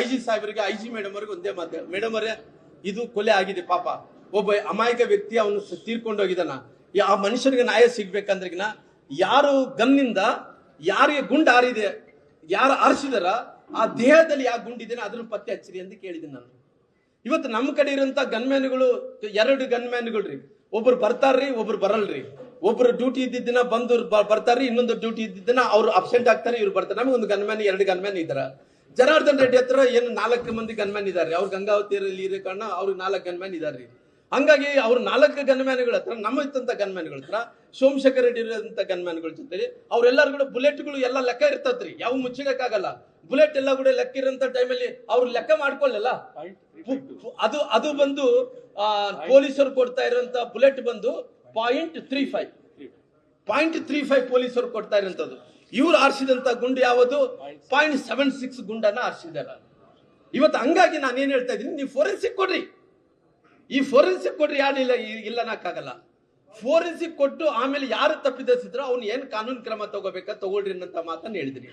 IG ಸಾಹೇಬರಿಗೆ IG madam ಅವರಿಗೆ ಒಂದೇ ಮಾತು, ಮೇಡಮ್ ಅವರೇ ಇದು ಕೊಲೆ ಆಗಿದೆ, ಪಾಪ ಒಬ್ಬ ಅಮಾಯಕ ವ್ಯಕ್ತಿ ಅವನು ತೀರ್ಕೊಂಡೋಗಿದಾನ, ಆ ಮನುಷ್ಯನಿಗೆ ನ್ಯಾಯ ಸಿಗ್ಬೇಕಂದ್ರಿಗಿನ ಯಾರು ಗನ್ನಿಂದ ಯಾರಿಗೆ ಗುಂಡು ಹಾರಿದೆ, ಯಾರು ಆರಿಸಿದಾರ ಆ ದೇಹದಲ್ಲಿ ಯಾವ ಗುಂಡಿದೆ ಅದನ್ನು ಪತ್ತೆ ಹಚ್ಚಿರಿ ಅಂತ ಕೇಳಿದ್ದೀನಿ ನಾನು. ಇವತ್ತು ನಮ್ಮ ಕಡೆ ಇರುವಂತ ಗನ್ಮ್ಯಾನ್ಗಳು 2 ಗನ್ಮ್ಯಾನ್ಗಳು ರೀ, ಒಬ್ರು ಬರ್ತಾರ್ರಿ ಒಬ್ರು ಬರಲ್ರಿ. ಒಬ್ರು ಡ್ಯೂಟಿ ಇದ್ದಿದ್ದಿನ ಬಂದು ಬರ್ತಾರ್ರಿ, ಇನ್ನೊಂದು ಡ್ಯೂಟಿ ಇದ್ದಿದ್ದಿನ ಅವ್ರು ಅಬ್ಸೆಂಟ್ ಆಗ್ತಾರೆ, ಇವ್ರು ಬರ್ತಾರೆ. ನಮಗೆ ಒಂದು ಗನ್ಮ್ಯಾನ್ 2 ಗನ್ಮ್ಯಾನ್ ಇದಾರ. ಜನಾರ್ದನ್ ರೆಡ್ಡಿ ಹತ್ರ ಏನು 4 ಮಂದಿ ಗನ್ಮ್ಯಾನ್ ಇದಾರೆ, ಅವ್ರು ಗಂಗಾವತಿಯಲ್ಲಿ ಇರೋ ಕಾರಣ ಅವ್ರು 4 ಗನ್ಮ್ಯಾನ್ ಇದಾರ್ರಿ. ಹಂಗಾಗಿ ಅವ್ರು 4 ಗನ್ಮ್ಯಾನ್ಗಳ ಹತ್ರ, ನಮ್ಮ ಇತ್ತಂತ ಗನ್ಮ್ಯಾನ್ಗಳ ಹತ್ರ, ಸೋಮಶೇಖರ್ ರೆಡ್ಡಿ ಇರೋಂತ ಗನ್ಮ್ಯಾನ್ಗಳ ಜೊತೆ ಅವ್ರೆಲ್ಲರೂ ಕೂಡ ಬುಲೆಟ್ಗಳು ಎಲ್ಲ ಲೆಕ್ಕ ಇರ್ತತ್ರಿ, ಯಾವ ಮುಚ್ಚಕ್ಕಾಗಲ್ಲ. ಬುಲೆಟ್ ಎಲ್ಲ ಕೂಡ ಲೆಕ್ಕ ಇರೋಂತ ಟೈಮಲ್ಲಿ ಅವ್ರು ಲೆಕ್ಕ ಮಾಡ್ಕೊಳ್ಳಲ್ಲ. ಅದು ಬಂದು ಪೊಲೀಸರು ಕೊಡ್ತಾ ಇರುವಂತ ಬುಲೆಟ್ ಬಂದು 0.35 ಪೊಲೀಸರು ಕೊಡ್ತಾ ಇರುವಂತದ್ದು. ಇವ್ರು ಆರಿಸಿದಂತ ಗುಂಡು ಯಾವುದು 0.76 ಗುಂಡನ್ನ ಆರಿಸಿದಾರ ಇವತ್ತು. ಹಂಗಾಗಿ ನಾನು ಏನ್ ಹೇಳ್ತಾ ಇದ್ದೀನಿ, ನೀವು ಫೋರೆನ್ಸಿಕ್ ಕೊಡ್ರಿ, ಈ ಫೋರೆನ್ಸಿಕ್ ಕೊಡ್ರಿ, ಯಾರಿಲ್ಲ ಇಲ್ಲ ಅನ್ನಕ್ಕಾಗಲ್ಲ. ಫೋರೆನ್ಸಿಕ್ ಕೊಟ್ಟು ಆಮೇಲೆ ಯಾರು ತಪ್ಪಿದಸಿದ್ರು ಅವ್ನು ಏನ್ ಕಾನೂನು ಕ್ರಮ ತಗೋಬೇಕಾ ತಗೊಳ್ರಿ ಅನ್ನಂತ ಮಾತನ್ನ ಹೇಳಿದ್ರಿ.